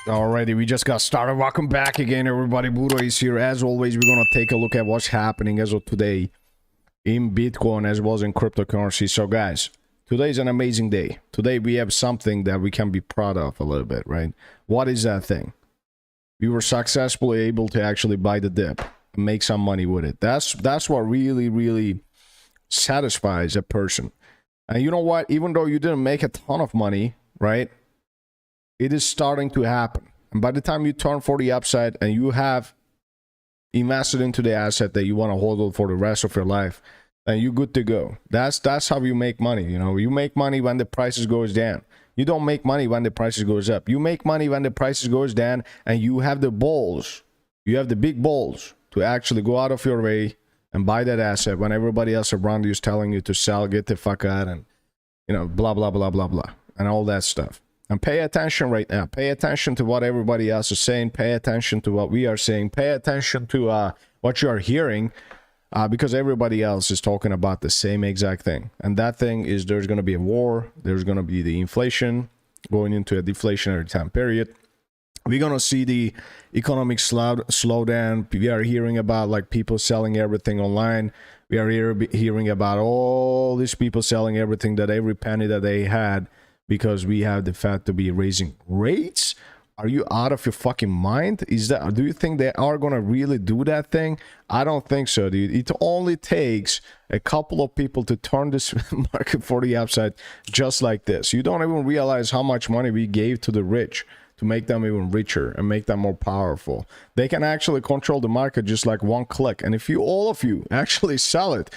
Alrighty, we just got started. Welcome back again, everybody. Budo is here. As always, we're gonna take a look at what's happening as of today in Bitcoin as well as in cryptocurrency. So guys, today is an amazing day. Today we have something that we can be proud of a little bit, right? What is that thing? We were successfully able to actually buy the dip and make some money with it. That's what really satisfies a person. And you know what? Even though you didn't make a ton of money, right? It is starting to happen. And by the time you turn 40 upside and you have invested into the asset that you want to hold for the rest of your life, then you're good to go. That's how you make money. You know, you make money when the prices goes down. You don't make money when the prices goes up. You make money when the prices goes down and you have the balls. You have the big balls to actually go out of your way and buy that asset when everybody else around you is telling you to sell, get the fuck out, and you know, blah blah blah blah blah and all that stuff. And pay attention right now. Pay attention to what everybody else is saying. Pay attention to what we are saying. Pay attention to what you are hearing, because everybody else is talking about the same exact thing. And that thing is there's going to be a war. There's going to be the inflation going into a deflationary time period. We're going to see the economic slowdown. We are hearing about like people selling everything online. We are hearing about all these people selling everything, that every penny that they had, because we have the Fed to be raising rates. Are you out of your fucking mind? Do you think they are gonna really do that thing? I don't think so, dude. It only takes a couple of people to turn this market for the upside just like this. You don't even realize how much money we gave to the rich to make them even richer and make them more powerful. They can actually control the market just like one click. And if all of you actually sell it,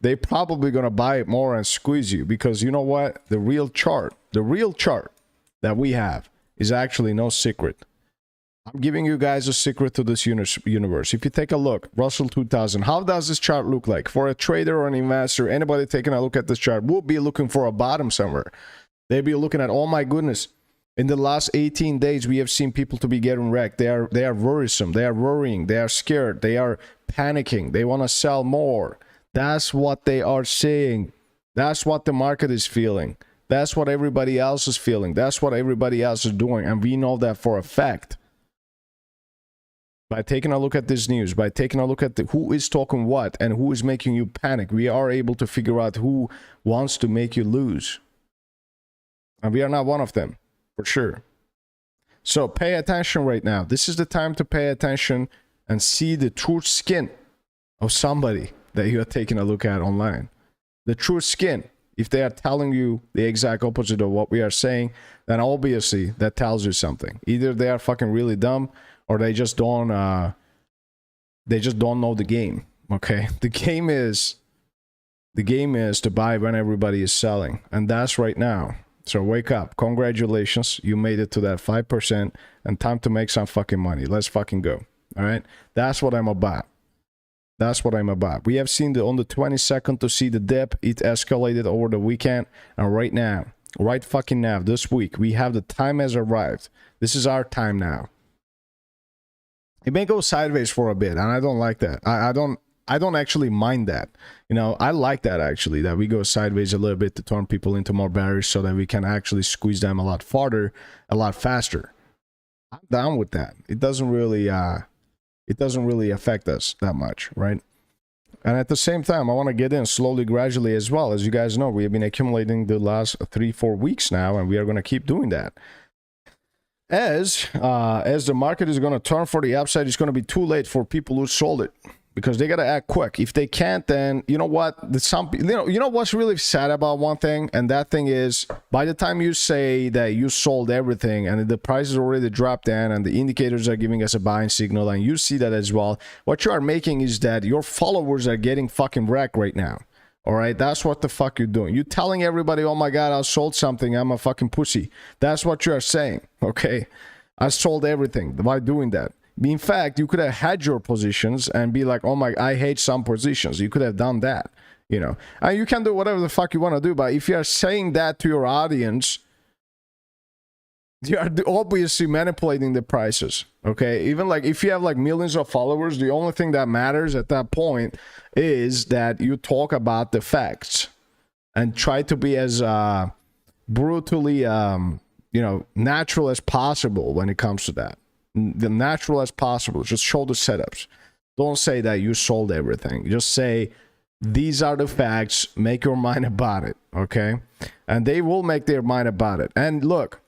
they're probably going to buy it more and squeeze you, because you know what? The real chart that we have is actually no secret. I'm giving you guys a secret to this universe. If you take a look, Russell 2000, how does this chart look like? For a trader or an investor, anybody taking a look at this chart will be looking for a bottom somewhere. They'll be looking at, oh my goodness, in the last 18 days, we have seen people to be getting wrecked. They are worrisome. They are worrying. They are scared. They are panicking. They want to sell more. That's what they are saying. That's what the market is feeling. That's what everybody else is feeling. That's what everybody else is doing. And we know that for a fact. By taking a look at this news, by taking a look at who is talking what and who is making you panic, we are able to figure out who wants to make you lose. And we are not one of them, for sure. So pay attention right now. This is the time to pay attention and see the true skin of somebody that you are taking a look at online. The true skin. If they are telling you the exact opposite of what we are saying, then obviously that tells you something. Either they are fucking really dumb, or they just don't know the game. Okay, the game is to buy when everybody is selling, and that's right now. So wake up. Congratulations, you made it to that 5%, and time to make some fucking money. Let's fucking go. All right, that's what I'm about. That's what I'm about. We have seen on the 22nd to see the dip. It escalated over the weekend. And right now, right fucking now, this week, we have the time has arrived. This is our time now. It may go sideways for a bit, and I don't like that. I don't actually mind that. You know, I like that actually, that we go sideways a little bit to turn people into more bearish so that we can actually squeeze them a lot farther, a lot faster. I'm down with that. It doesn't really affect us that much, right? And at the same time, I want to get in slowly, gradually as well. As you guys know, we have been accumulating the last 3-4 weeks now, and we are going to keep doing that. As the market is going to turn for the upside, it's going to be too late for people who sold it, because they got to act quick. If they can't, then you know what? You know what's really sad about one thing, and that thing is, by the time you say that you sold everything and the prices already dropped down and the indicators are giving us a buying signal, and you see that as well, what you are making is that your followers are getting fucking wrecked right now. All right, that's what the fuck you're doing. You're telling everybody, oh my god, I sold something, I'm a fucking pussy. That's what you are saying. Okay, I sold everything by doing that. In fact, you could have had your positions and be like, oh my, I hate some positions. You could have done that, you know. And you can do whatever the fuck you want to do, but if you are saying that to your audience, you are obviously manipulating the prices, okay? Even like if you have like millions of followers, the only thing that matters at that point is that you talk about the facts and try to be as brutally natural as possible when it comes to that. The natural as possible. Just show the setups. Don't say that you sold everything. Just say, these are the facts. Make your mind about it, okay? And they will make their mind about it. And look,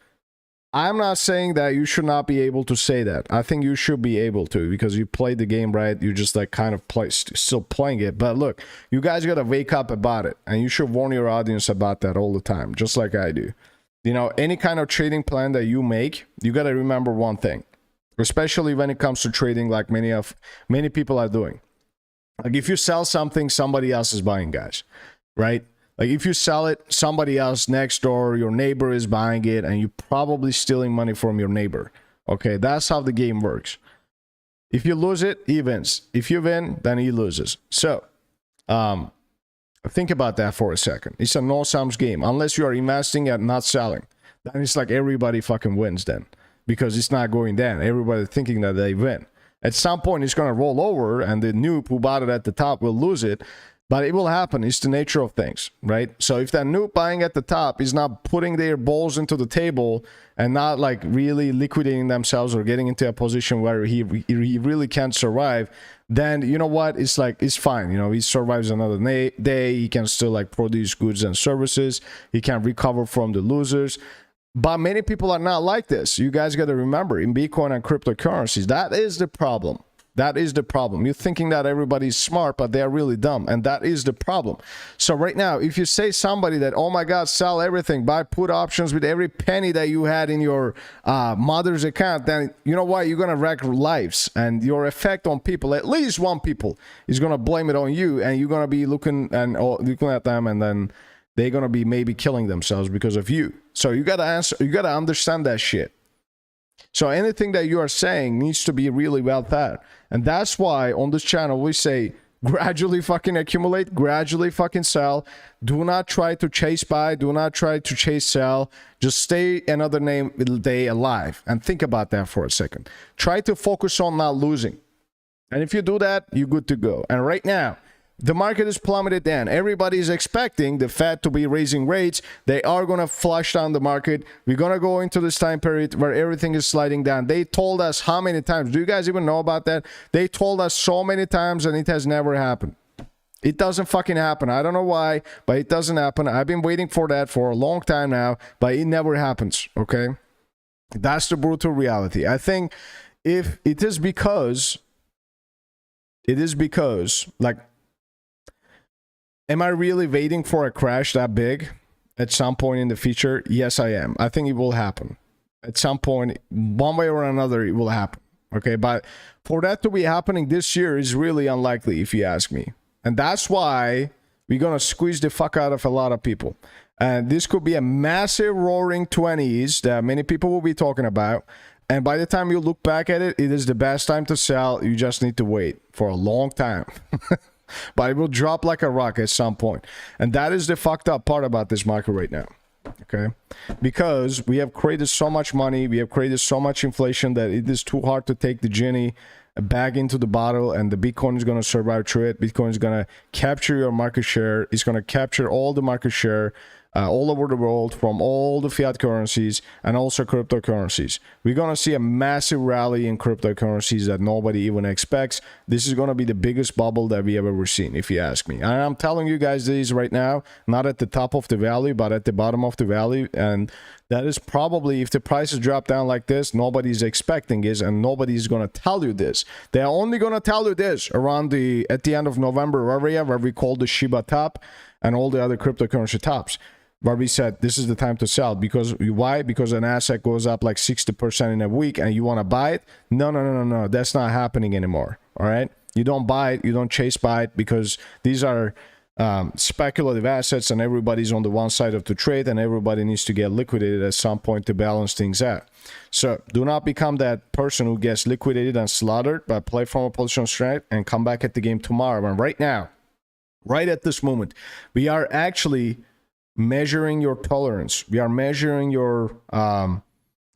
I'm not saying that you should not be able to say that. I think you should be able to, because you played the game right. You just like kind of still playing it. But look, you guys got to wake up about it. And you should warn your audience about that all the time, just like I do. Any kind of trading plan that you make, you got to remember one thing. Especially when it comes to trading, like many people are doing. Like if you sell something, somebody else is buying, guys, right? Like if you sell it, somebody else next door, your neighbor is buying it, and you're probably stealing money from your neighbor. Okay, that's how the game works. If you lose it, he wins. If you win, then he loses. So, think about that for a second. It's a no-sums game. Unless you are investing and not selling, then it's like everybody fucking wins then. Because it's not going down. Everybody thinking that they win. At some point, it's going to roll over, and the noob who bought it at the top will lose it. But it will happen. It's the nature of things, right? So if that noob buying at the top is not putting their balls into the table and not like really liquidating themselves or getting into a position where he really can't survive, then you know what? It's like, it's fine. He survives another day. He can still like produce goods and services. He can recover from the losers. But many people are not like this. You guys got to remember, in Bitcoin and cryptocurrencies, that is the problem. That is the problem. You're thinking that everybody's smart, but they're really dumb. And that is the problem. So right now, if you say somebody that, oh my God, sell everything, buy put options with every penny that you had in your mother's account, then you know what? You're going to wreck lives. And your effect on people, at least one people, is going to blame it on you. And you're going to be looking at them, and then they're going to be maybe killing themselves because of you. So you got to understand that shit. So anything that you are saying needs to be really well thought. And that's why on this channel we say gradually fucking accumulate, gradually fucking sell. Do not try to chase buy, do not try to chase sell. Just stay another day alive. And think about that for a second. Try to focus on not losing. And if you do that, you're good to go. And right now, the market is plummeted down. Everybody is expecting the Fed to be raising rates. They are going to flush down the market. We're going to go into this time period where everything is sliding down. They told us how many times? Do you guys even know about that? They told us so many times, and it has never happened. It doesn't fucking happen. I don't know why, but it doesn't happen. I've been waiting for that for a long time now, but it never happens, okay? That's the brutal reality. I think if it is because, like, am I really waiting for a crash that big at some point in the future? Yes, I am. I think it will happen. At some point, one way or another, it will happen. Okay, but for that to be happening this year is really unlikely, if you ask me. And that's why we're going to squeeze the fuck out of a lot of people. And this could be a massive roaring 20s that many people will be talking about. And by the time you look back at it, it is the best time to sell. You just need to wait for a long time. But it will drop like a rock at some point. And that is the fucked up part about this market right now. Okay? Because we have created so much money, we have created so much inflation that it is too hard to take the genie back into the bottle, and the Bitcoin is going to survive through it. Bitcoin is going to capture your market share. It's going to capture all the market share all over the world from all the fiat currencies and also cryptocurrencies. We're going to see a massive rally in cryptocurrencies that nobody even expects. This is going to be the biggest bubble that we have ever seen, if you ask me. And I'm telling you guys this right now, not at the top of the valley, but at the bottom of the valley. And that is probably, if the prices drop down like this, nobody's expecting this, and nobody's going to tell you this. They're only going to tell you this around at the end of November area, where we call the Shiba top and all the other cryptocurrency tops, where we said this is the time to sell. Because why? Because an asset goes up like 60% in a week and you want to buy it. No, that's not happening anymore. All right, you don't buy it, you don't chase buy it, because these are speculative assets, and everybody's on the one side of the trade, and everybody needs to get liquidated at some point to balance things out. So do not become that person who gets liquidated and slaughtered, but play from a position of strength and come back at the game tomorrow. And right now, right at this moment, we are actually measuring your tolerance. We are measuring your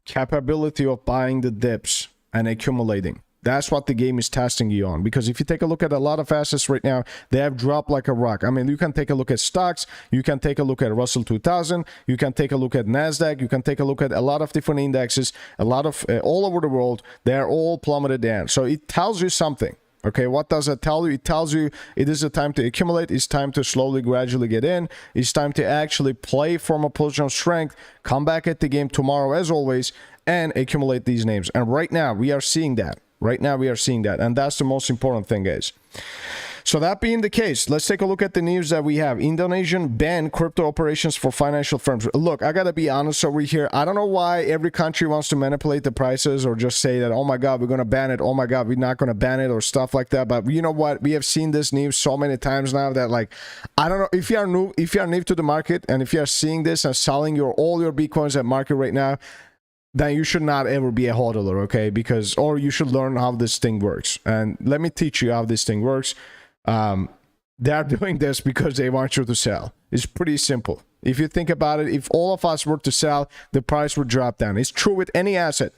capability of buying the dips and accumulating. That's what the game is testing you on. Because if you take a look at a lot of assets right now, they have dropped like a rock. I mean, you can take a look at stocks, you can take a look at Russell 2000, you can take a look at NASDAQ, you can take a look at a lot of different indexes, a lot of all over the world. They're all plummeted down. So it tells you something. Okay, what does it tell you? It tells you it is a time to accumulate. It's time to slowly, gradually get in. It's time to actually play from a position of strength, come back at the game tomorrow as always, and accumulate these names. And right now, we are seeing that. Right now, we are seeing that. And that's the most important thing, guys. So that being the case, let's take a look at the news that we have. Indonesian ban crypto operations for financial firms. Look, I gotta be honest over here. I don't know why every country wants to manipulate the prices or just say that, oh my God, we're gonna ban it. Oh my God, we're not gonna ban it or stuff like that. But you know what? We have seen this news so many times now that, like, I don't know if you are new to the market and if you are seeing this and selling all your Bitcoins at market right now, then you should not ever be a hodler, okay? Or you should learn how this thing works. And let me teach you how this thing works. They are doing this because they want you to sell. It's pretty simple. If you think about it, if all of us were to sell, the price would drop down. It's true with any asset.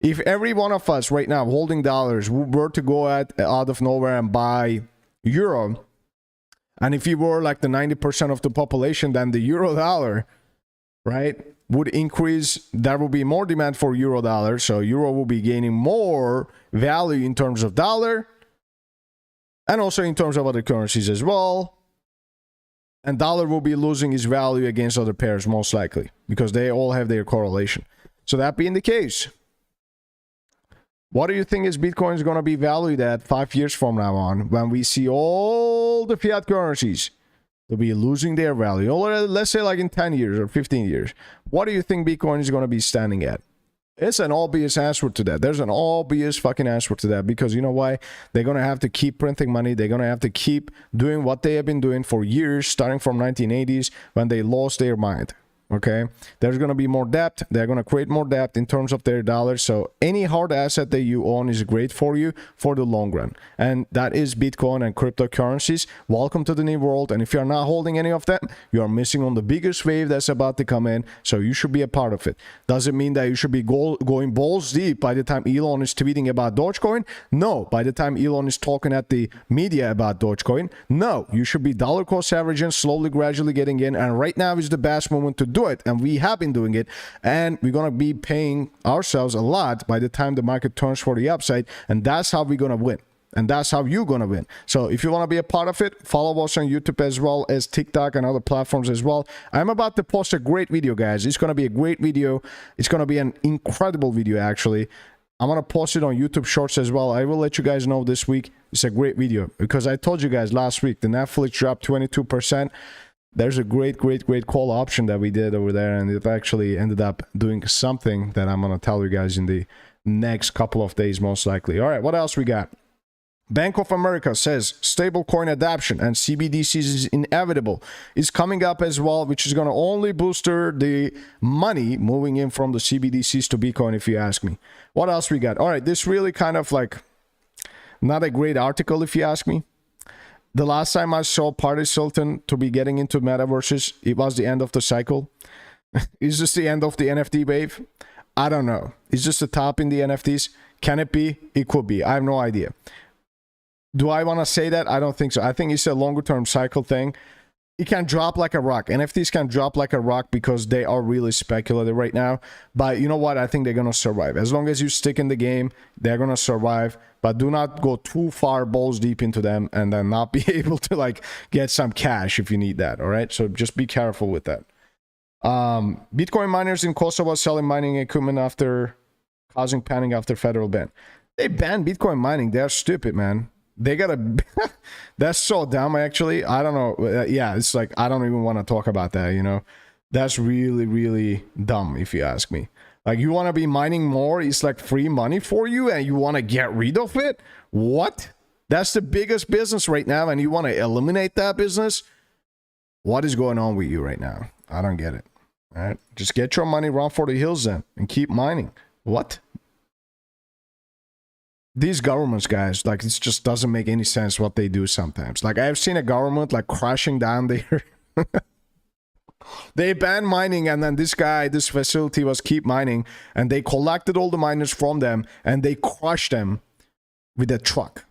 If every one of us right now holding dollars were to go out of nowhere and buy euro, and if you were like the 90% of the population, then the euro dollar, right, would increase. There will be more demand for euro dollar. So euro will be gaining more value in terms of dollar. And also in terms of other currencies as well. And dollar will be losing its value against other pairs most likely. Because they all have their correlation. So that being the case, what do you think is Bitcoin is going to be valued at 5 years from now on? When we see all the fiat currencies to be losing their value. Or let's say like in 10 years or 15 years. What do you think Bitcoin is going to be standing at? It's an obvious answer to that. There's an obvious fucking answer to that because you know why? They're going to have to keep printing money. They're going to have to keep doing what they have been doing for years, starting from 1980s when they lost their mind. Okay, there's going to be more debt. They're going to create more debt in terms of their dollars. So any hard asset that you own is great for you for the long run. And that is Bitcoin and cryptocurrencies. Welcome to the new world. And if you're not holding any of them, you are missing on the biggest wave that's about to come in. So you should be a part of it. Does it mean that you should be going balls deep by the time Elon is tweeting about Dogecoin? No. By the time Elon is talking at the media about Dogecoin? No. You should be dollar cost averaging, slowly, gradually getting in. And right now is the best moment to do it, and we have been doing it, and we're gonna be paying ourselves a lot by the time the market turns for the upside, and that's how we're gonna win, and that's how you're gonna win. So if you want to be a part of it, follow us on YouTube as well as TikTok and other platforms as well. I'm about to post a great video, guys. It's gonna be a great video. It's gonna be an incredible video, actually. I'm gonna post it on YouTube Shorts as well. I will let you guys know this week. It's a great video because I told you guys last week the Netflix dropped 22%. There's a great call option that we did over there, and it actually ended up doing something that I'm going to tell you guys in the next couple of days, most likely. All right, what else we got? Bank of America says stablecoin adoption and CBDCs is inevitable. It's coming up as well, which is going to only booster the money moving in from the CBDCs to Bitcoin, if you ask me. What else we got? All right, this really kind of like not a great article, if you ask me. The last time I saw Paris Hilton to be getting into metaverses, it was the end of the cycle. Is this the end of the NFT wave? I don't know. Is this the top in the NFTs? Can it be? It could be. I have no idea. Do I want to say that? I don't think so. I think it's a longer term cycle thing. It can drop like a rock. NFTs can drop like a rock because they are really speculative right now. But you know what? I think they're going to survive. As long as you stick in the game, they're going to survive. But do not go too far balls deep into them and then not be able to like get some cash if you need that. All right. So just be careful with that. Bitcoin miners in Kosovo selling mining equipment after causing panic after federal ban. They banned Bitcoin mining. They're stupid, man. They gotta. That's so dumb, actually. I don't know. Yeah, it's like I don't even want to talk about that. You know, that's really dumb if you ask me. Like, you want to be mining more? It's like free money for you, and you want to get rid of it? What? That's the biggest business right now, and you want to eliminate that business? What is going on with you right now? I don't get it. All right, just get your money, run for the hills then, and keep mining. What? These governments, guys, like, it just doesn't make any sense what they do sometimes. Like, I've seen a government like crashing down there. They banned mining, and then this facility was keep mining, and they collected all the miners from them and they crushed them with a truck.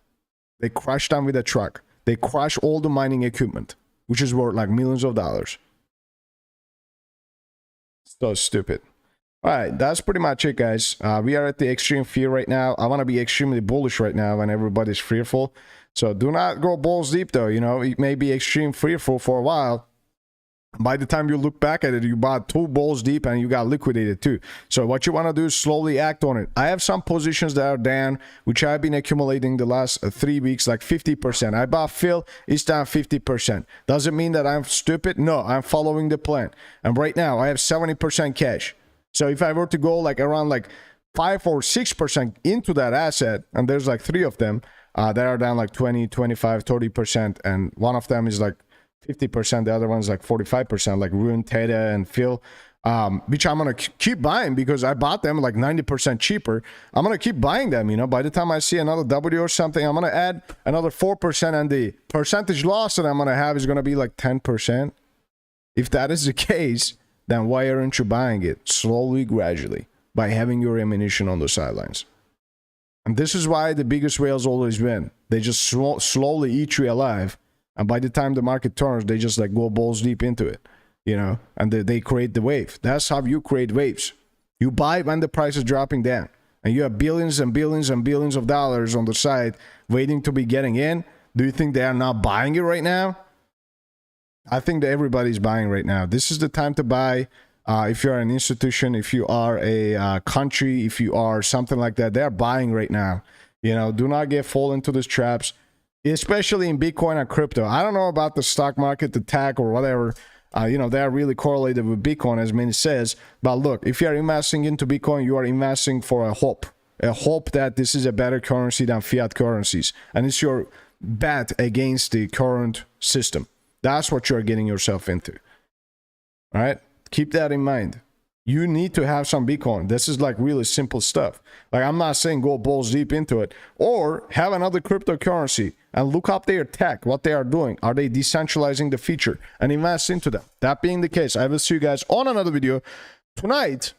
They crashed down with a truck. They crashed all the mining equipment, which is worth like millions of dollars. So stupid. All right, that's pretty much it, guys. We are at the extreme fear right now. I want to be extremely bullish right now when everybody's fearful. So do not go balls deep, though. You know, it may be extreme fearful for a while. By the time you look back at it, you bought 2 balls deep and you got liquidated too. So what you want to do is slowly act on it. I have some positions that are down, which I've been accumulating the last 3 weeks, like 50%. I bought Phil, it's down 50%. Doesn't mean that I'm stupid. No, I'm following the plan. And right now I have 70% cash. So if I were to go like around like 5 or 6% into that asset, and there's like 3 of them that are down like 20, 25, 30%, and one of them is like 50%, the other one's like 45%, like Ruin, Theta, and Phil, which I'm gonna keep buying because I bought them like 90% cheaper. I'm gonna keep buying them, you know. By the time I see another W or something, I'm gonna add another 4%, and the percentage loss that I'm gonna have is gonna be like 10%. If that is the case, then why aren't you buying it slowly, gradually, by having your ammunition on the sidelines? And this is why the biggest whales always win. They just slowly eat you alive. And by the time the market turns, they just like go balls deep into it, you know, and they create the wave. That's how you create waves. You buy when the price is dropping down, and you have billions and billions and billions of dollars on the side waiting to be getting in. Do you think they are not buying it right now? I think that everybody's buying right now. This is the time to buy. If you're an institution, if you are a country, if you are something like that, they're buying right now. You know, do not fall into these traps. Especially in Bitcoin and crypto. I don't know about the stock market, the tech, or whatever. You know, they are really correlated with Bitcoin, as many says. But look, if you are investing into Bitcoin, you are investing for a hope that this is a better currency than fiat currencies, and it's your bet against the current system. That's what you're getting yourself into. All right, keep that in mind. You need to have some Bitcoin. This is like really simple stuff. Like, I'm not saying go balls deep into it, or have another cryptocurrency and look up their tech, what they are doing. Are they decentralizing the feature, and invest into them? That being the case, I will see you guys on another video tonight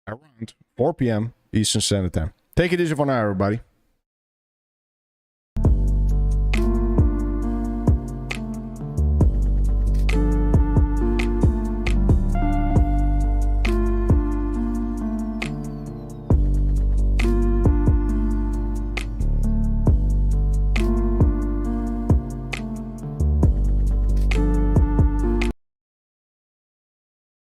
around 4 p.m. Eastern Standard Time. Take it easy for now, everybody.